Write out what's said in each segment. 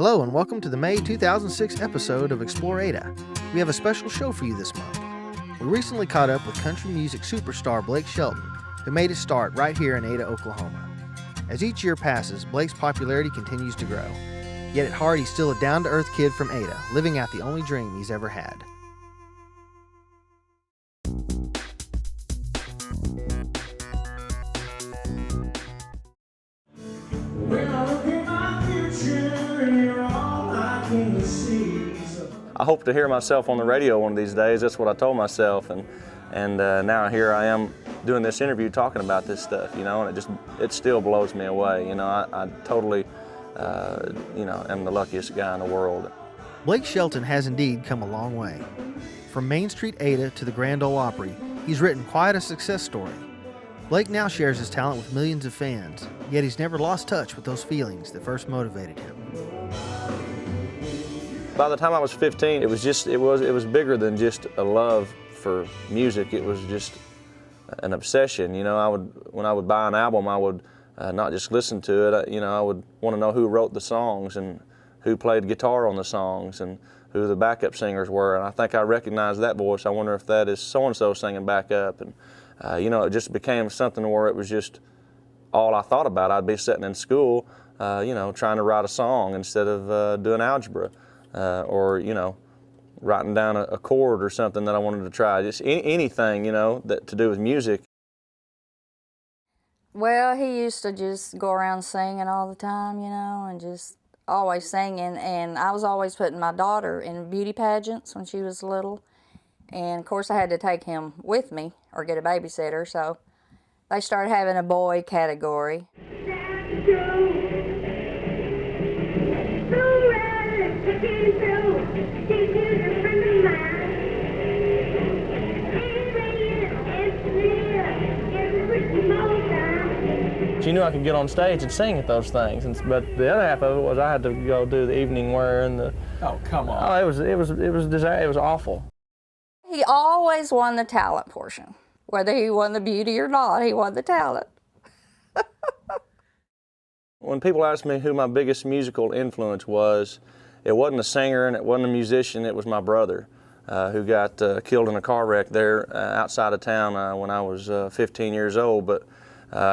Hello and welcome to the May 2006 episode of Explore Ada. We have a special show for you this month. We recently caught up with country music superstar Blake Shelton, who made his start right here in Ada, Oklahoma. As each year passes, Blake's popularity continues to grow. Yet at heart, he's still a down-to-earth kid from Ada, living out the only dream he's ever had. I hope to hear myself on the radio one of these days. That's what I told myself, and now here I am doing this interview talking about this stuff, and it still blows me away. I totally, am the luckiest guy in the world. Blake Shelton has indeed come a long way. From Main Street Ada to the Grand Ole Opry, he's written quite a success story. Blake now shares his talent with millions of fans, yet he's never lost touch with those feelings that first motivated him. By the time I was 15, it was bigger than just a love for music. It was just an obsession. When I would buy an album, I would not just listen to it. I would want to know who wrote the songs and who played guitar on the songs and who the backup singers were. And I think I recognized that voice. I wonder if that is so-and-so singing backup. And it just became something where it was just all I thought about. I'd be sitting in school, trying to write a song instead of doing algebra. Or writing down a chord or something that I wanted to try. Just anything, that to do with music. Well, he used to just go around singing all the time, and just always singing. And I was always putting my daughter in beauty pageants when she was little. And of course I had to take him with me or get a babysitter, so they started having a boy category. She knew I could get on stage and sing at those things, but the other half of it was I had to go do the evening wear and the. Oh, come on! Oh, it was awful. He always won the talent portion, whether he won the beauty or not. He won the talent. When people ask me who my biggest musical influence was, it wasn't a singer and it wasn't a musician. It was my brother, who got killed in a car wreck there outside of town when I was 15 years old. But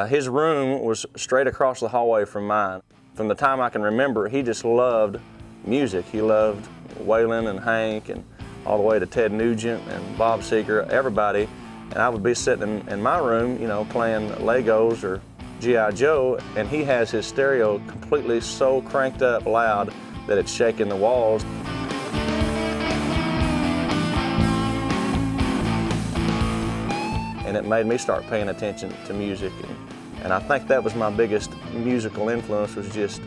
his room was straight across the hallway from mine. From the time I can remember, he just loved music. He loved Waylon and Hank and all the way to Ted Nugent and Bob Seger, everybody. And I would be sitting in my room, playing Legos or G.I. Joe, and he has his stereo completely so cranked up loud that it's shaking the walls. And it made me start paying attention to music. And I think that was my biggest musical influence, was just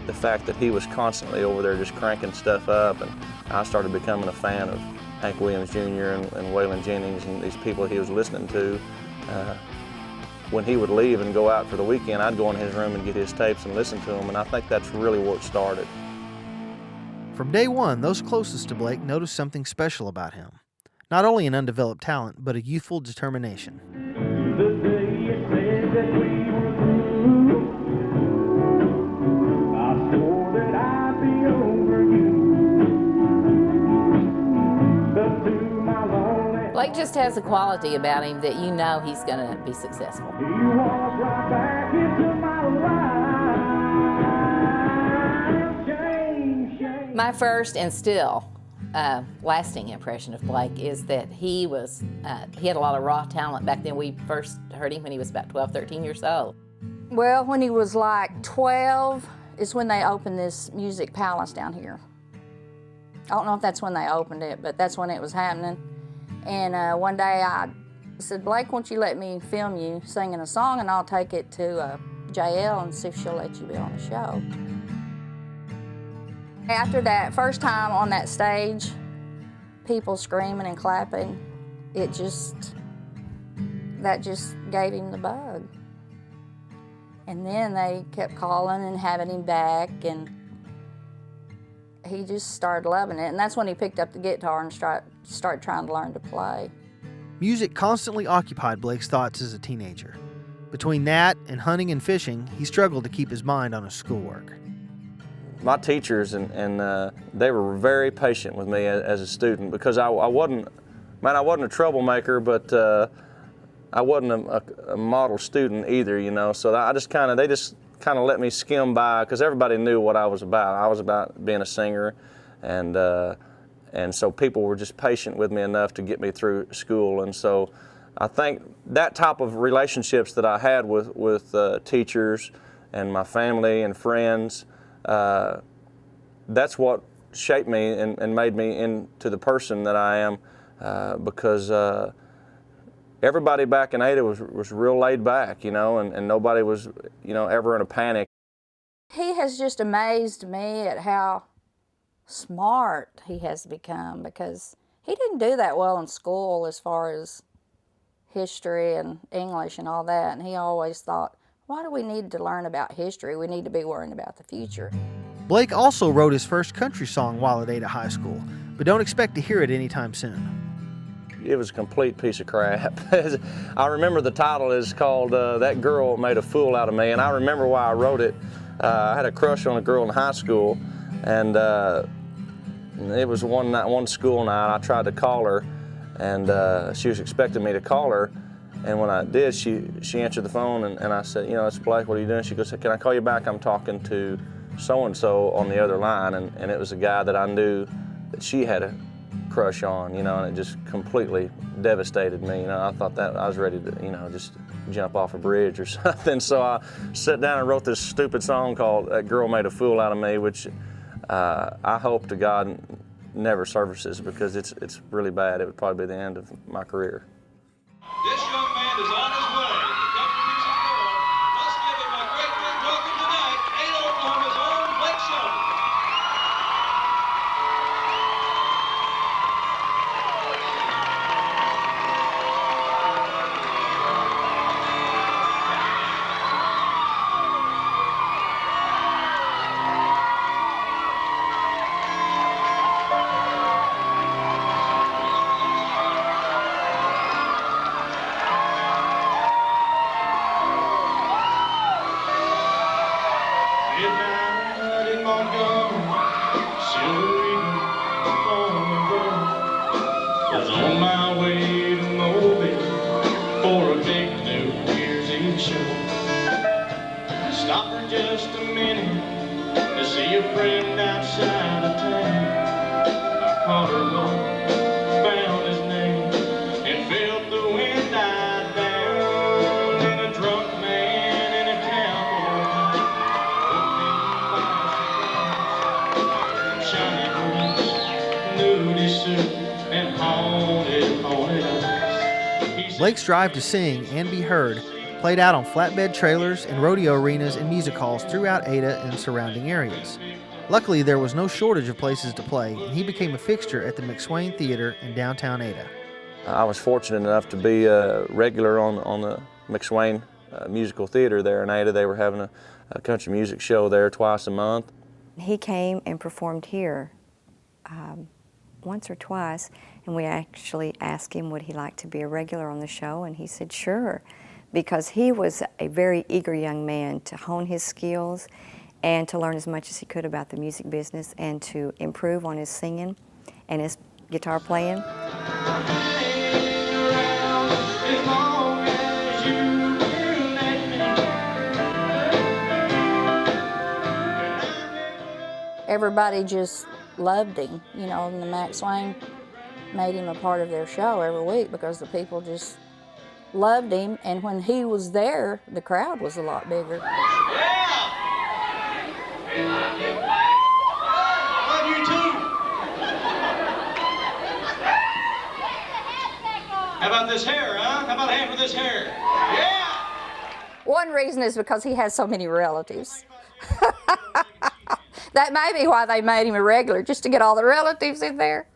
the fact that he was constantly over there just cranking stuff up. And I started becoming a fan of Hank Williams Jr. and Waylon Jennings and these people he was listening to. When he would leave and go out for the weekend, I'd go in his room and get his tapes and listen to them. And I think that's really where it started. From day one, those closest to Blake noticed something special about him. Not only an undeveloped talent, but a youthful determination. The day it said that we were through, I swore that I'd be over you. But to my lonely Blake just has a quality about him that you know he's going to be successful. he walks right back into my life. Shame. My first and still lasting impression of Blake is that he had a lot of raw talent back then. We first heard him when he was about 12, 13 years old. Well, when he was like 12 is when they opened this music palace down here. I don't know if that's when they opened it, but that's when it was happening. And one day I said, Blake, won't you let me film you singing a song and I'll take it to JL and see if she'll let you be on the show. After that first time on that stage, people screaming and clapping, that just gave him the bug. And then they kept calling and having him back, and he just started loving it. And that's when he picked up the guitar and started trying to learn to play. Music constantly occupied Blake's thoughts as a teenager. Between that and hunting and fishing, he struggled to keep his mind on his schoolwork. my teachers, and they were very patient with me as a student, because I wasn't a troublemaker, but I wasn't a model student either, you know. So they just kind of let me skim by, because everybody knew what I was about. I was about being a singer, and so people were just patient with me enough to get me through school. And so I think that type of relationships that I had with teachers and my family and friends, that's what shaped me and made me into the person that I am, because everybody back in Ada was real laid back, you know, and nobody was, you know, ever in a panic. He has just amazed me at how smart he has become, because he didn't do that well in school as far as history and English and all that, and he always thought, why do we need to learn about history? We need to be worrying about the future. Blake also wrote his first country song while at Ada High School, but don't expect to hear it anytime soon. It was a complete piece of crap. I remember the title is called That Girl Made a Fool Out of Me, and I remember why I wrote it. I had a crush on a girl in high school, and it was one school night. I tried to call her, and she was expecting me to call her, and when I did, she answered the phone, and I said, you know, it's Blake, what are you doing? She goes, can I call you back? I'm talking to so-and-so on the other line, and it was a guy that I knew that she had a crush on, you know, and it just completely devastated me. You know, I thought that I was ready to, you know, just jump off a bridge or something. So I sat down and wrote this stupid song called That Girl Made a Fool Out of Me, which I hope to God never surfaces, because it's really bad. It would probably be the end of my career. This young man is on his way to country music world. Let's give him a great big welcome tonight, Ada, Oklahoma's own Blake Shelton. Midnight in Montgomery, silver eagle on the road. Was on my way to Mobile for a big New Year's Eve show. Stopped for just a minute to see a friend outside of town. I caught her low, found his name, and felt the wind die down. And a drunk man in a cowboy hat, shiny boots, nudie suit, and haunted us. Blake's drive to sing and be heard played out on flatbed trailers and rodeo arenas and music halls throughout Ada and surrounding areas. Luckily, there was no shortage of places to play, and he became a fixture at the McSwain Theater in downtown Ada. I was fortunate enough to be a regular on the McSwain Musical Theater there in Ada. They were having a country music show there twice a month. He came and performed here once or twice, and we actually asked him would he like to be a regular on the show, and he said sure, because he was a very eager young man to hone his skills and to learn as much as he could about the music business and to improve on his singing and his guitar playing. Everybody just loved him, you know, and the McSwain made him a part of their show every week because the people just loved him, and when he was there, the crowd was a lot bigger. Love you too. How about this hair, huh? How about a hand for this hair? Yeah! One reason is because he has so many relatives. That may be why they made him a regular, just to get all the relatives in there.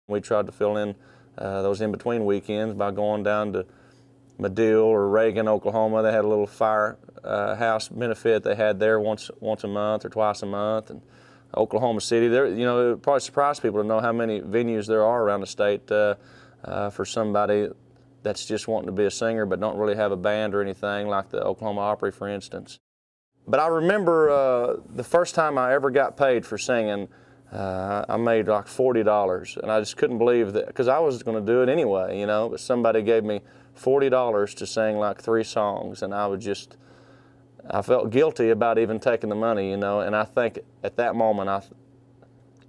We tried to fill in those in-between weekends by going down to Madill or Reagan, Oklahoma. They had a little firehouse benefit they had there once a month or twice a month. And Oklahoma City, there, you know, it would probably surprise people to know how many venues there are around the state for somebody that's just wanting to be a singer but don't really have a band or anything, like the Oklahoma Opry, for instance. But I remember the first time I ever got paid for singing, I made like $40, and I just couldn't believe that, because I was going to do it anyway, you know, but somebody gave me $40 to sing like 3 songs, and I felt guilty about even taking the money, you know, and I think at that moment,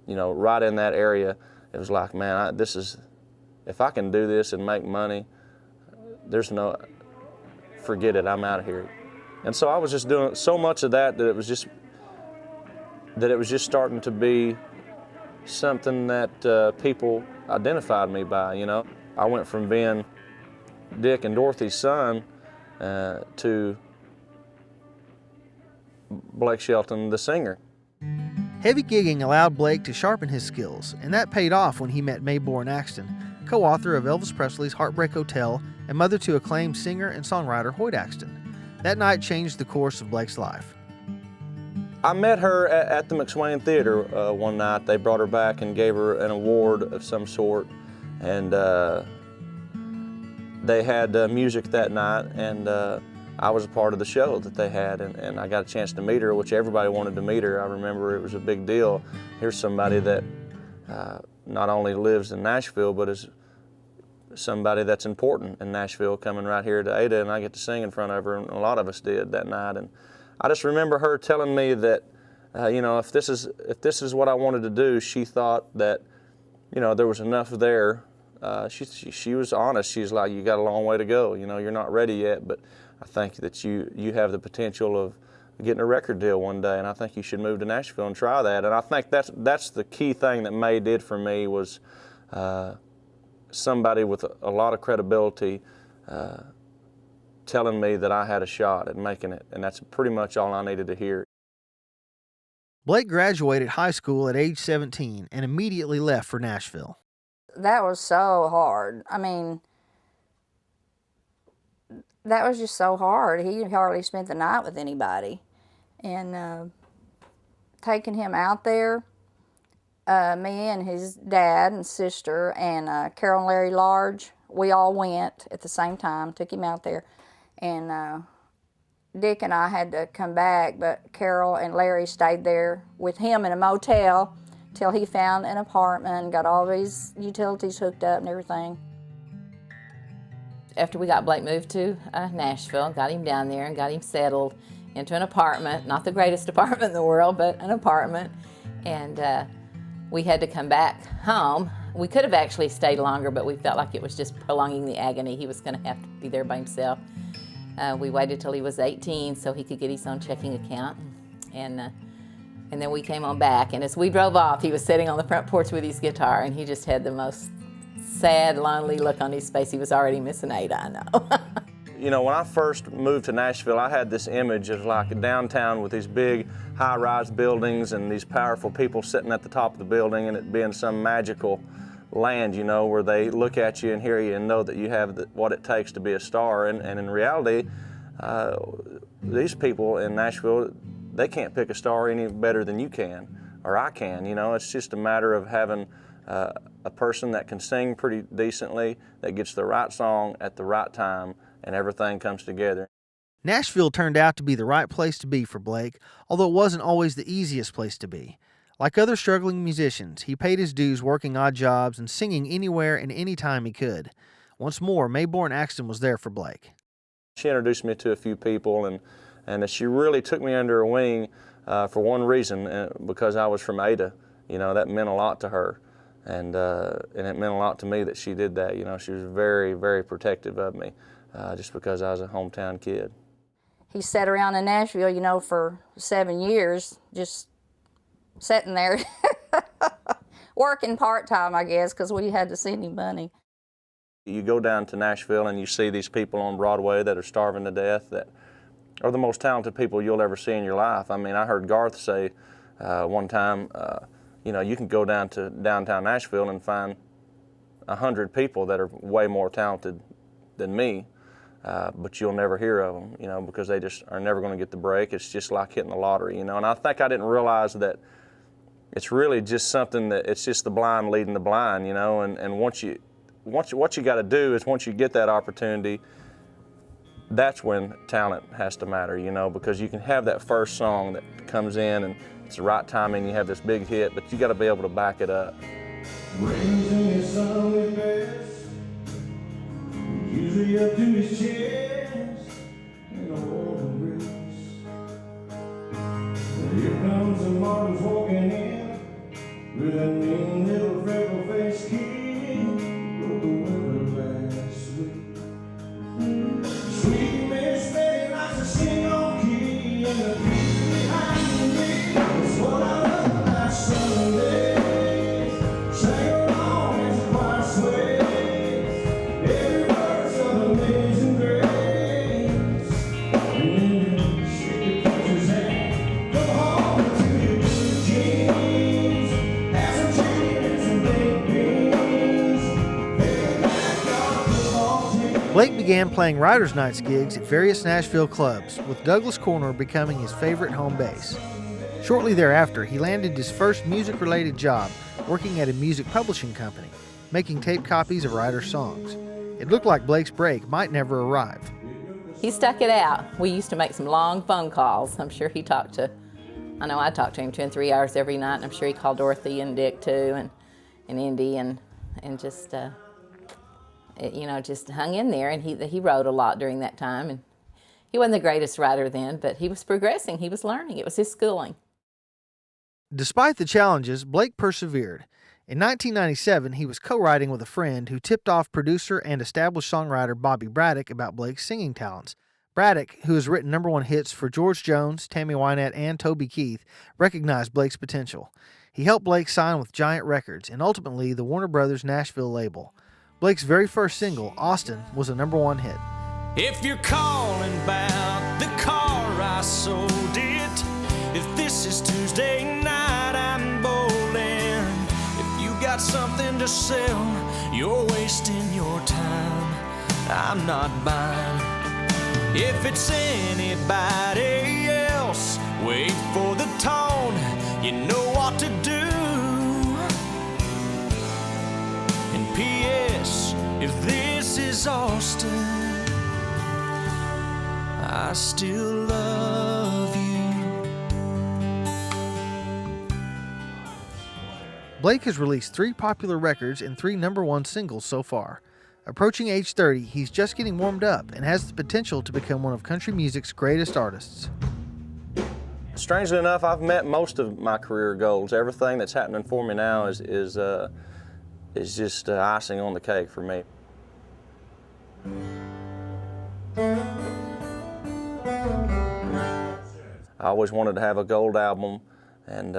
you know, right in that area, it was like, man, if I can do this and make money, forget it, I'm out of here. And so I was just doing so much of that it was just starting to be something that people identified me by, you know. I went from being Dick and Dorothy's son to Blake Shelton, the singer. Heavy gigging allowed Blake to sharpen his skills, and that paid off when he met Mayborn Axton, co-author of Elvis Presley's Heartbreak Hotel and mother to acclaimed singer and songwriter Hoyt Axton. That night changed the course of Blake's life. I met her at the McSwain Theater one night. They brought her back and gave her an award of some sort, and they had music that night, and I was a part of the show that they had, and I got a chance to meet her, which everybody wanted to meet her. I remember it was a big deal. Here's somebody that not only lives in Nashville, but is somebody that's important in Nashville coming right here to Ada, and I get to sing in front of her, and a lot of us did that night. And I just remember her telling me that, you know, if this is what I wanted to do, she thought that, you know, there was enough there. She was honest. She's like, you got a long way to go. You know, you're not ready yet, but I think that you have the potential of getting a record deal one day, and I think you should move to Nashville and try that. And I think that's the key thing that May did for me was somebody with a lot of credibility telling me that I had a shot at making it, and that's pretty much all I needed to hear. Blake graduated high school at age 17 and immediately left for Nashville. That was so hard. I mean, that was just so hard. He hardly spent the night with anybody. And taking him out there, me and his dad and sister and Carol and Larry Large, we all went at the same time, took him out there. And Dick and I had to come back, but Carol and Larry stayed there with him in a motel till he found an apartment, got all his utilities hooked up and everything. After we got Blake moved to Nashville, got him down there and got him settled into an apartment, not the greatest apartment in the world, but an apartment. And we had to come back home. We could have actually stayed longer, but we felt like it was just prolonging the agony. He was going to have to be there by himself. We waited till he was 18 so he could get his own checking account. And then we came on back, and as we drove off, he was sitting on the front porch with his guitar, and he just had the most sad, lonely look on his face. He was already missing Ada, I know. You know, when I first moved to Nashville, I had this image of like a downtown with these big high-rise buildings and these powerful people sitting at the top of the building, and it being some magical land, you know, where they look at you and hear you and know that you have what it takes to be a star. And in reality, these people in Nashville, they can't pick a star any better than you can, or I can. You know, it's just a matter of having a person that can sing pretty decently, that gets the right song at the right time, and everything comes together. Nashville turned out to be the right place to be for Blake, although it wasn't always the easiest place to be. Like other struggling musicians, he paid his dues working odd jobs and singing anywhere and anytime he could. Once more, Mayborn Axton was there for Blake. She introduced me to a few people, and she really took me under her wing for one reason, because I was from Ada. You know, that meant a lot to her, and it meant a lot to me that she did that. You know, she was very, very protective of me, just because I was a hometown kid. He sat around in Nashville, you know, for 7 years, just sitting there, working part-time, I guess, because we had to send him money. You go down to Nashville and you see these people on Broadway that are starving to death, that are the most talented people you'll ever see in your life. I mean, I heard Garth say one time, you know, you can go down to downtown Nashville and find 100 people that are way more talented than me, but you'll never hear of them, you know, because they just are never going to get the break. It's just like hitting the lottery, you know. And I think I didn't realize that it's really just something that it's just the blind leading the blind, you know. And what you got to do is once you get that opportunity, that's when talent has to matter, you know, because you can have that first song that comes in and it's the right timing, you have this big hit, but you got to be able to back it up. Raising his son with best, usually up to his chest, and a warm breeze. Here comes the Martin's walking in, with a mean little freckle-faced kid, wrote the winter last week. Sweet Miss Betty likes to sing on key, and the people behind me is what I love last Sunday. Blake began playing Riders Nights gigs at various Nashville clubs, with Douglas Corner becoming his favorite home base. Shortly thereafter, he landed his first music-related job working at a music publishing company, making tape copies of Riders songs. It looked like Blake's break might never arrive. He stuck it out. We used to make some long phone calls. I'm sure he talked to, I know I talked to him 2 and 3 hours every night, and I'm sure he called Dorothy and Dick too, and Indy, and just, you know, just hung in there. And he wrote a lot during that time, and he wasn't the greatest writer then, but he was progressing, he was learning. It was his schooling. Despite the challenges, Blake persevered. In 1997, he was co-writing with a friend who tipped off producer and established songwriter Bobby Braddock about Blake's singing talents. Braddock, who has written #1 hits for George Jones, Tammy Wynette, and Toby Keith, recognized Blake's potential. He helped Blake sign with Giant Records and ultimately the Warner Brothers Nashville label. Blake's very first single, Austin, was a #1 hit. If you're calling about the car I sold it, if this is Tuesday night I'm bowling, if you got something to sell, you're wasting your time, I'm not buying. If it's anybody else, wait for the tone, you know what to do. And P.S. if this is Austin, I still love you. Blake has released 3 popular records and 3 #1 singles so far. Approaching age 30, he's just getting warmed up and has the potential to become one of country music's greatest artists. Strangely enough, I've met most of my career goals. Everything that's happening for me now is just icing on the cake for me. I always wanted to have a gold album, and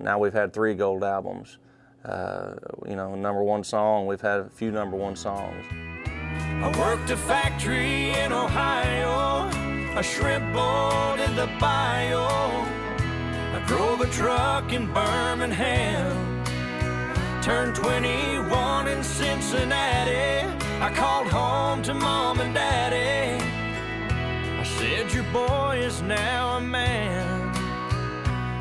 now we've had 3 gold albums. You know, #1 song, we've had a few #1 songs. I worked a factory in Ohio, a shrimp boat in the bio. I drove a truck in Birmingham, turned 21 in Cincinnati. I called home to Mom and Daddy. I said, your boy is now a man.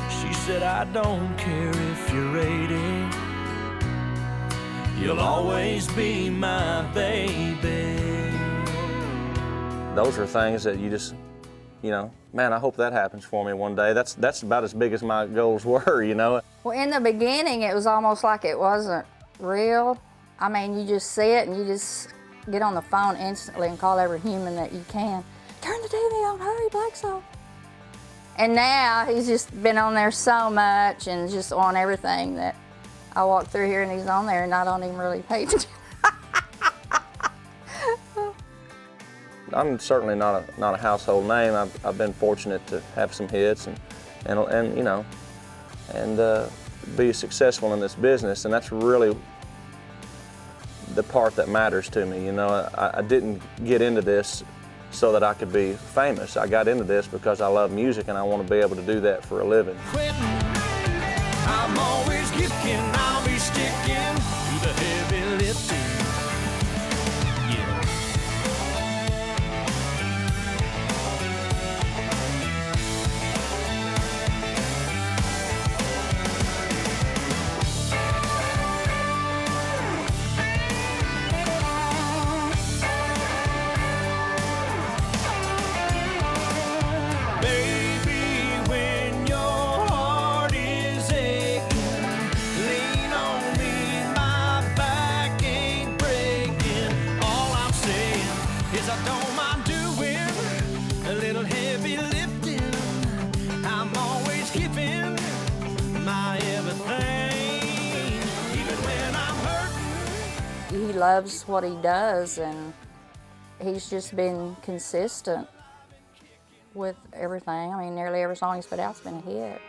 She said, I don't care if you're 80. You'll always be my baby. Those are things that you just, you know, man, I hope that happens for me one day. That's about as big as my goals were, you know. Well, in the beginning, it was almost like it wasn't real. I mean, you just see it and you just get on the phone instantly and call every human that you can. Turn the TV on, hurry, Blake's on. And now he's just been on there so much and just on everything that I walk through here and he's on there and I don't even really pay attention. I'm certainly not a household name. I've been fortunate to have some hits and you know, and be successful in this business, and that's really the part that matters to me. You know, I didn't get into this so that I could be famous. I got into this because I love music and I want to be able to do that for a living. I'm always gifting, I'll be sticking to the heavy lifting. loves what he does, and he's just been consistent with everything. I mean, nearly every song he's put out's been a hit.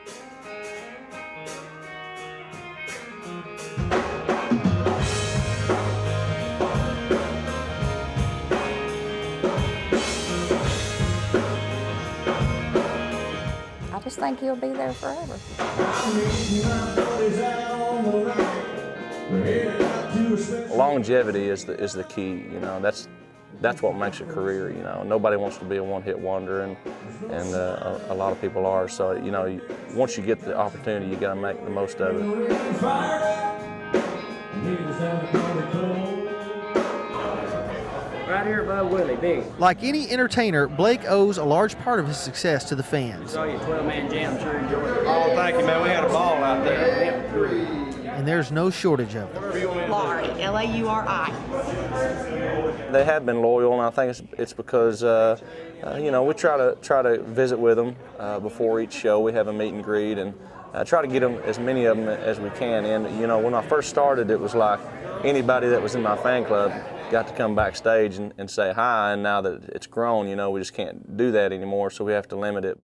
I just think he'll be there forever. Longevity is the key. You know, that's what makes a career. You know, nobody wants to be a one-hit wonder, and a lot of people are. So you know, once you get the opportunity, you got to make the most of it. Right here above Willie, big. Like any entertainer, Blake owes a large part of his success to the fans. Saw your 12-man jam, sure enjoyed it. Oh, thank you, man. We had a ball out there. And there's no shortage of them. Lauri, L-A-U-R-I. They have been loyal, and I think it's because you know, we try to visit with them before each show. We have a meet and greet, and try to get them, as many of them as we can. And you know, when I first started, it was like anybody that was in my fan club got to come backstage and say hi. And now that it's grown, you know, we just can't do that anymore, so we have to limit it.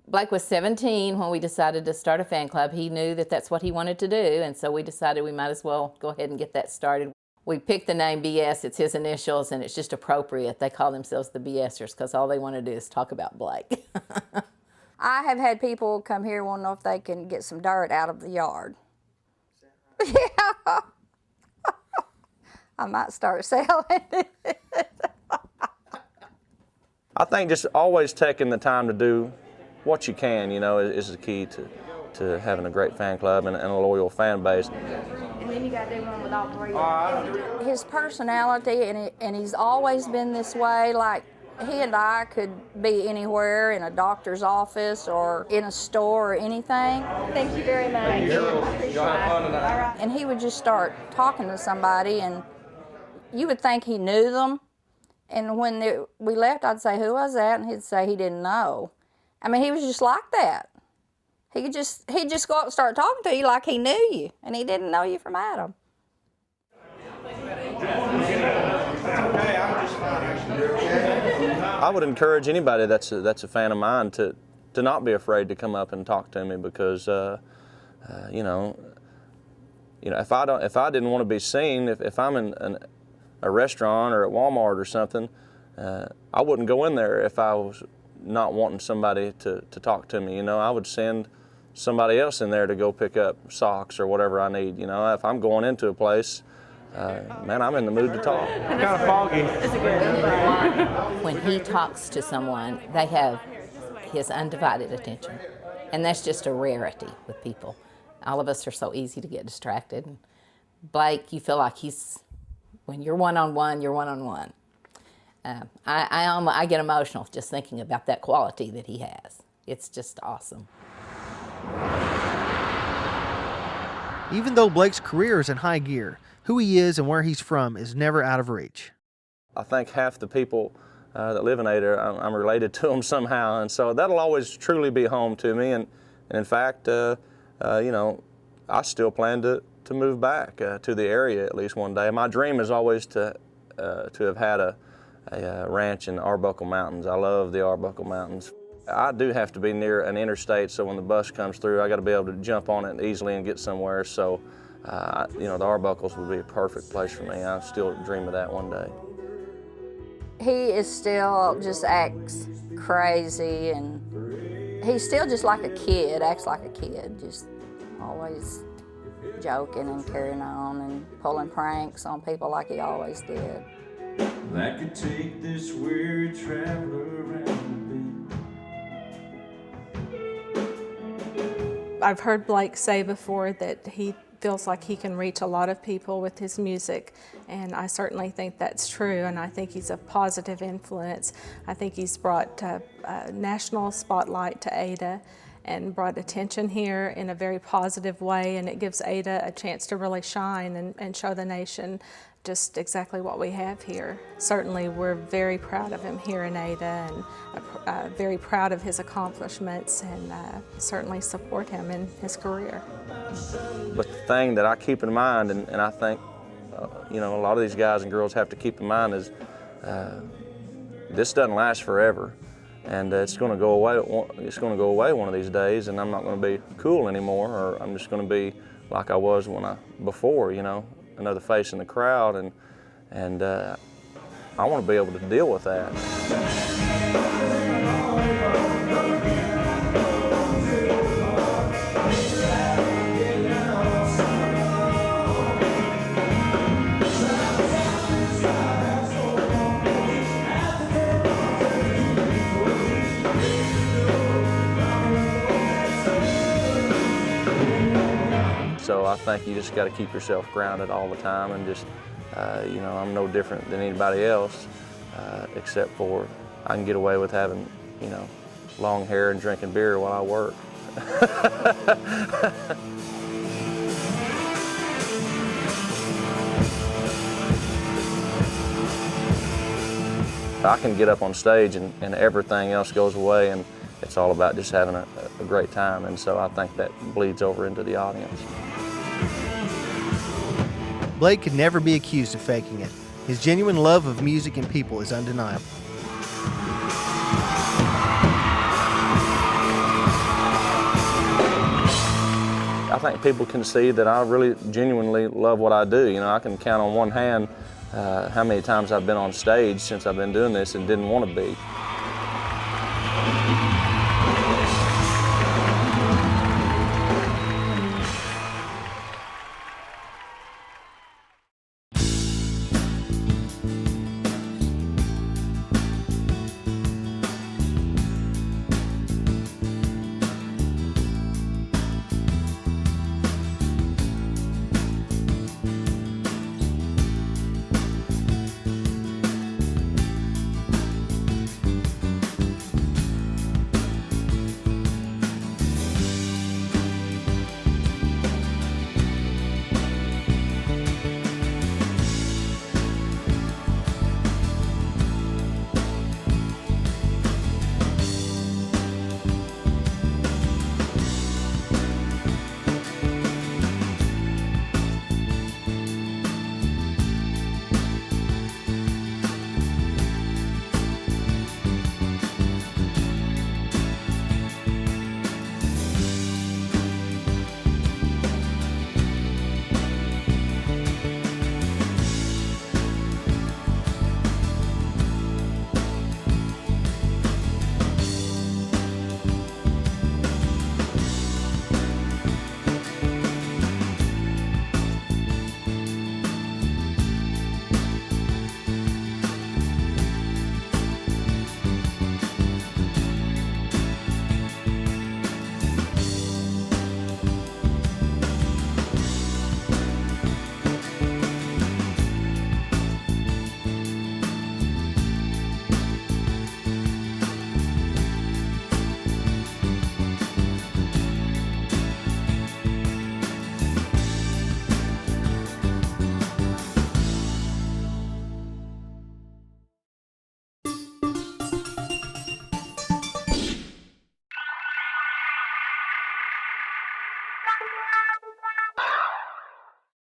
Blake was 17 when we decided to start a fan club. He knew that that's what he wanted to do, and so we decided we might as well go ahead and get that started. We picked the name BS, it's his initials, and it's just appropriate. They call themselves the BSers because all they want to do is talk about Blake. I have had people come here wanting to know if they can get some dirt out of the yard. Yeah. I might start selling it. I think just always taking the time to do what you can, you know, is the key to having a great fan club and a loyal fan base. And then you got to do one with all three. His personality, and he's always been this way. Like, he and I could be anywhere, in a doctor's office or in a store or anything. Thank you very much. Thank you. Y'all have fun tonight. All right. And he would just start talking to somebody, and you would think he knew them. And when we left, I'd say, "Who was that?" And he'd say he didn't know. I mean, he was just like that. He'd just go up and start talking to you like he knew you, and he didn't know you from Adam. I would encourage anybody that's a fan of mine to not be afraid to come up and talk to me, because you know, if I didn't want to be seen, if I'm in a restaurant or at Walmart or something, I wouldn't go in there if I was not wanting somebody to talk to me. You know, I would send somebody else in there to go pick up socks or whatever I need. You know, if I'm going into a place, man, I'm in the mood to talk. Kind of foggy. When he talks to someone, they have his undivided attention. And that's just a rarity with people. All of us are so easy to get distracted. Blake, you feel like when you're one-on-one, you're one-on-one. I get emotional just thinking about that quality that he has. It's just awesome. Even though Blake's career is in high gear, who he is and where he's from is never out of reach. I think half the people that live in Ada, I'm related to them somehow, and so that'll always truly be home to me. And in fact, you know, I still plan to move back to the area at least one day. My dream is always to have had a ranch in the Arbuckle Mountains. I love the Arbuckle Mountains. I do have to be near an interstate, so when the bus comes through, I got to be able to jump on it easily and get somewhere. So, you know, the Arbuckles would be a perfect place for me. I still dream of that one day. He is still just acts crazy, and he's still just like a kid, acts like a kid, just always joking and carrying on and pulling pranks on people like he always did. That could take this weary traveler around the bend. I've heard Blake say before that he feels like he can reach a lot of people with his music, and I certainly think that's true, and I think he's a positive influence. I think he's brought a national spotlight to Ada and brought attention here in a very positive way, and it gives Ada a chance to really shine and show the nation just exactly what we have here. Certainly we're very proud of him here in Ada, and very proud of his accomplishments, and certainly support him in his career. But the thing that I keep in mind, and I think you know, a lot of these guys and girls have to keep in mind is this doesn't last forever, and it's going to go away. It's going to go away one of these days, and I'm not going to be cool anymore, or I'm just going to be like I was before, you know, another face in the crowd, and I want to be able to deal with that. So I think you just got to keep yourself grounded all the time, and just, you know, I'm no different than anybody else, except for I can get away with having, you know, long hair and drinking beer while I work. I can get up on stage and everything else goes away, and it's all about just having a great time, and so I think that bleeds over into the audience. Blake could never be accused of faking it. His genuine love of music and people is undeniable. I think people can see that I really genuinely love what I do. You know, I can count on one hand how many times I've been on stage since I've been doing this and didn't want to be.